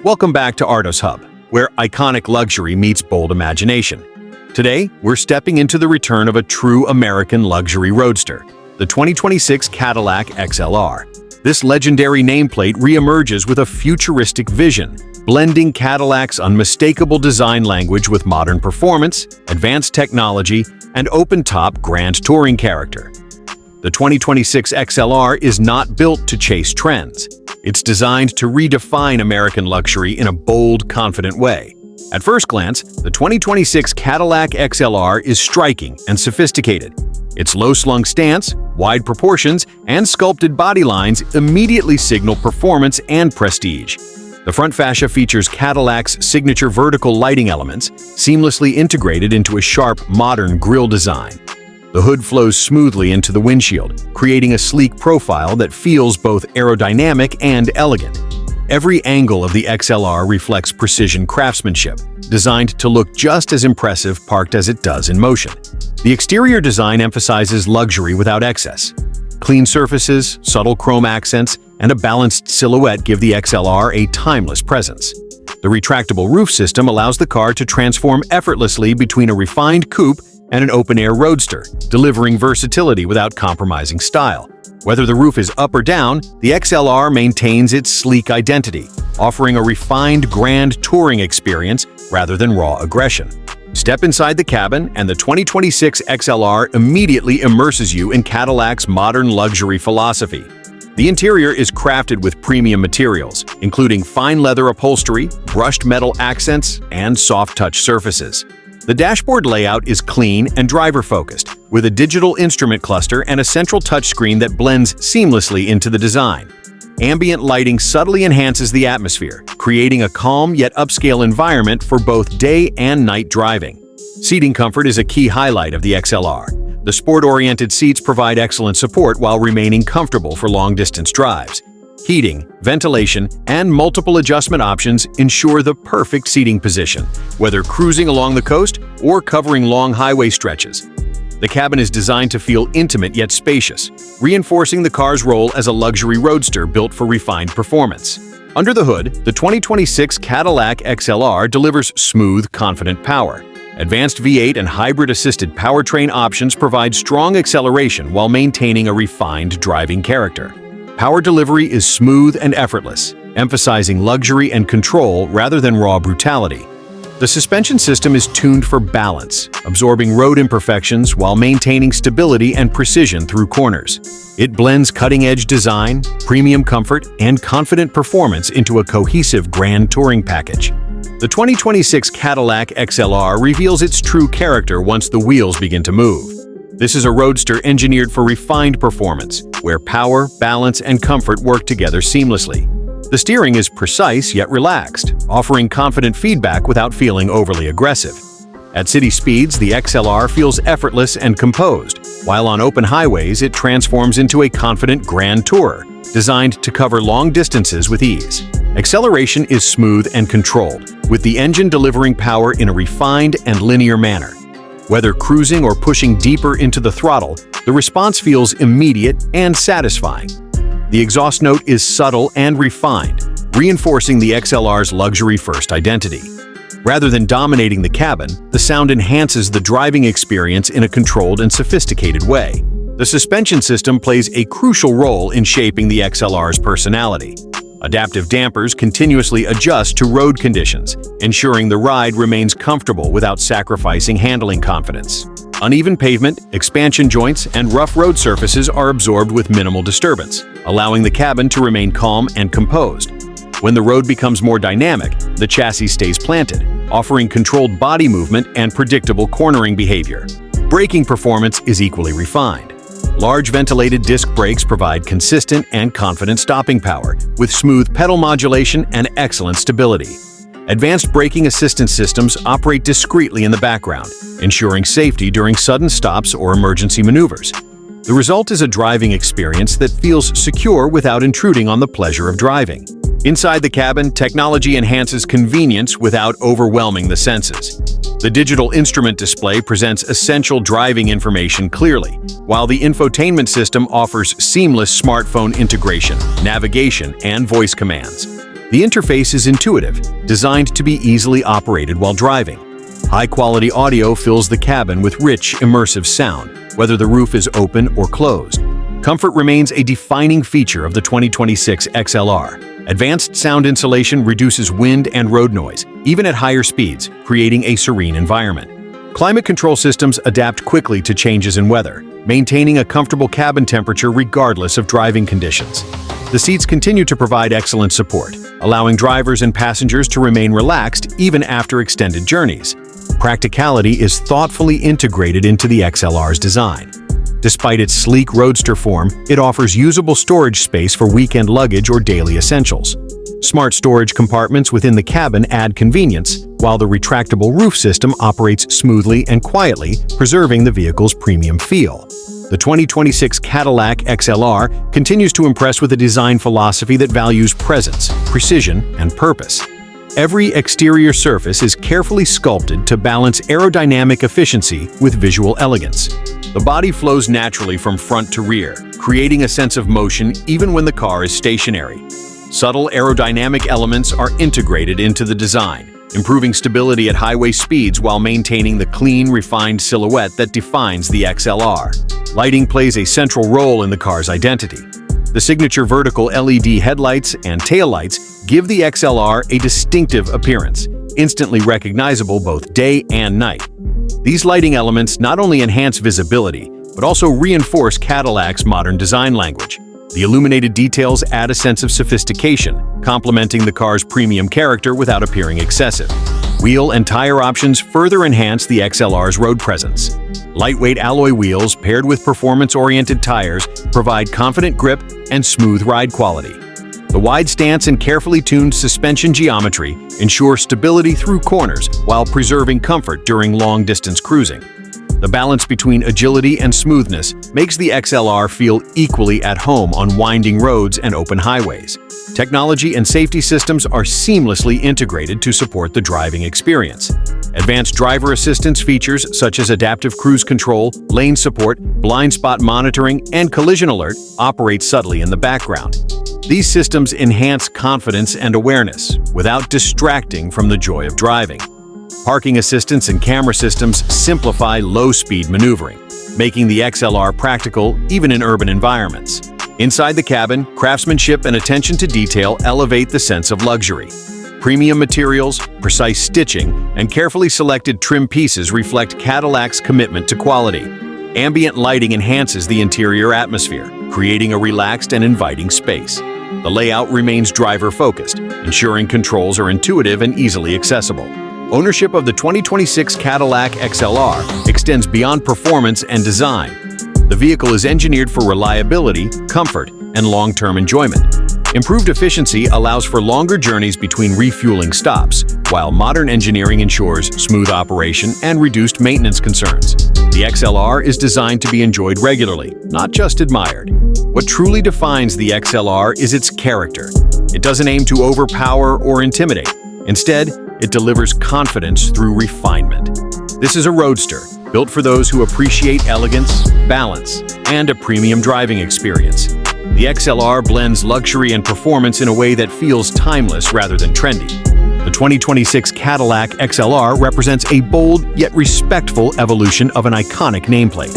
Welcome back to Artos Hub, where iconic luxury meets bold imagination. Today, we're stepping into the return of a true American luxury roadster, the 2026 Cadillac XLR. This legendary nameplate reemerges with a futuristic vision, blending Cadillac's unmistakable design language with modern performance, advanced technology, and open-top grand touring character. The 2026 XLR is not built to chase trends. It's designed to redefine American luxury in a bold, confident way. At first glance, the 2026 Cadillac XLR is striking and sophisticated. Its low-slung stance, wide proportions, and sculpted body lines immediately signal performance and prestige. The front fascia features Cadillac's signature vertical lighting elements, seamlessly integrated into a sharp, modern grille design. The hood flows smoothly into the windshield, creating a sleek profile that feels both aerodynamic and elegant. Every angle of the XLR reflects precision craftsmanship, designed to look just as impressive parked as it does in motion. The exterior design emphasizes luxury without excess. Clean surfaces, subtle chrome accents, and a balanced silhouette give the XLR a timeless presence. The retractable roof system allows the car to transform effortlessly between a refined coupe and an open-air roadster, delivering versatility without compromising style. Whether the roof is up or down, the XLR maintains its sleek identity, offering a refined grand touring experience rather than raw aggression. Step inside the cabin, and the 2026 XLR immediately immerses you in Cadillac's modern luxury philosophy. The interior is crafted with premium materials, including fine leather upholstery, brushed metal accents, and soft-touch surfaces. The dashboard layout is clean and driver-focused, with a digital instrument cluster and a central touchscreen that blends seamlessly into the design. Ambient lighting subtly enhances the atmosphere, creating a calm yet upscale environment for both day and night driving. Seating comfort is a key highlight of the XLR. The sport-oriented seats provide excellent support while remaining comfortable for long-distance drives. Heating, ventilation, and multiple adjustment options ensure the perfect seating position, whether cruising along the coast or covering long highway stretches. The cabin is designed to feel intimate yet spacious, reinforcing the car's role as a luxury roadster built for refined performance. Under the hood, the 2026 Cadillac XLR delivers smooth, confident power. Advanced V8 and hybrid-assisted powertrain options provide strong acceleration while maintaining a refined driving character. Power delivery is smooth and effortless, emphasizing luxury and control rather than raw brutality. The suspension system is tuned for balance, absorbing road imperfections while maintaining stability and precision through corners. It blends cutting-edge design, premium comfort, and confident performance into a cohesive grand touring package. The 2026 Cadillac XLR reveals its true character once the wheels begin to move. This is a roadster engineered for refined performance, where power, balance, and comfort work together seamlessly. The steering is precise yet relaxed, offering confident feedback without feeling overly aggressive. At city speeds, the XLR feels effortless and composed, while on open highways it transforms into a confident grand tourer, designed to cover long distances with ease. Acceleration is smooth and controlled, with the engine delivering power in a refined and linear manner. Whether cruising or pushing deeper into the throttle, the response feels immediate and satisfying. The exhaust note is subtle and refined, reinforcing the XLR's luxury-first identity. Rather than dominating the cabin, the sound enhances the driving experience in a controlled and sophisticated way. The suspension system plays a crucial role in shaping the XLR's personality. Adaptive dampers continuously adjust to road conditions, ensuring the ride remains comfortable without sacrificing handling confidence. Uneven pavement, expansion joints, and rough road surfaces are absorbed with minimal disturbance, allowing the cabin to remain calm and composed. When the road becomes more dynamic, the chassis stays planted, offering controlled body movement and predictable cornering behavior. Braking performance is equally refined. Large ventilated disc brakes provide consistent and confident stopping power, with smooth pedal modulation and excellent stability. Advanced braking assistance systems operate discreetly in the background, ensuring safety during sudden stops or emergency maneuvers. The result is a driving experience that feels secure without intruding on the pleasure of driving. Inside the cabin, technology enhances convenience without overwhelming the senses. The digital instrument display presents essential driving information clearly, while the infotainment system offers seamless smartphone integration, navigation, and voice commands. The interface is intuitive, designed to be easily operated while driving. High-quality audio fills the cabin with rich, immersive sound, whether the roof is open or closed. Comfort remains a defining feature of the 2026 XLR. Advanced sound insulation reduces wind and road noise, even at higher speeds, creating a serene environment. Climate control systems adapt quickly to changes in weather, maintaining a comfortable cabin temperature regardless of driving conditions. The seats continue to provide excellent support, allowing drivers and passengers to remain relaxed even after extended journeys. Practicality is thoughtfully integrated into the XLR's design. Despite its sleek roadster form, it offers usable storage space for weekend luggage or daily essentials. Smart storage compartments within the cabin add convenience, while the retractable roof system operates smoothly and quietly, preserving the vehicle's premium feel. The 2026 Cadillac XLR continues to impress with a design philosophy that values presence, precision, and purpose. Every exterior surface is carefully sculpted to balance aerodynamic efficiency with visual elegance. The body flows naturally from front to rear, creating a sense of motion even when the car is stationary. Subtle aerodynamic elements are integrated into the design, improving stability at highway speeds while maintaining the clean, refined silhouette that defines the XLR. Lighting plays a central role in the car's identity. The signature vertical LED headlights and taillights give the XLR a distinctive appearance, instantly recognizable both day and night. These lighting elements not only enhance visibility, but also reinforce Cadillac's modern design language. The illuminated details add a sense of sophistication, complementing the car's premium character without appearing excessive. Wheel and tire options further enhance the XLR's road presence. Lightweight alloy wheels paired with performance-oriented tires provide confident grip and smooth ride quality. The wide stance and carefully tuned suspension geometry ensure stability through corners while preserving comfort during long-distance cruising. The balance between agility and smoothness makes the XLR feel equally at home on winding roads and open highways. Technology and safety systems are seamlessly integrated to support the driving experience. Advanced driver assistance features such as adaptive cruise control, lane support, blind spot monitoring, and collision alert operate subtly in the background. These systems enhance confidence and awareness without distracting from the joy of driving. Parking assistance and camera systems simplify low-speed maneuvering, making the XLR practical even in urban environments. Inside the cabin, craftsmanship and attention to detail elevate the sense of luxury. Premium materials, precise stitching, and carefully selected trim pieces reflect Cadillac's commitment to quality. Ambient lighting enhances the interior atmosphere, creating a relaxed and inviting space. The layout remains driver-focused, ensuring controls are intuitive and easily accessible. Ownership of the 2026 Cadillac XLR extends beyond performance and design. The vehicle is engineered for reliability, comfort, and long-term enjoyment. Improved efficiency allows for longer journeys between refueling stops, while modern engineering ensures smooth operation and reduced maintenance concerns. The XLR is designed to be enjoyed regularly, not just admired. What truly defines the XLR is its character. It doesn't aim to overpower or intimidate. Instead, it delivers confidence through refinement. This is a roadster, built for those who appreciate elegance, balance, and a premium driving experience. The XLR blends luxury and performance in a way that feels timeless rather than trendy. The 2026 Cadillac XLR represents a bold yet respectful evolution of an iconic nameplate.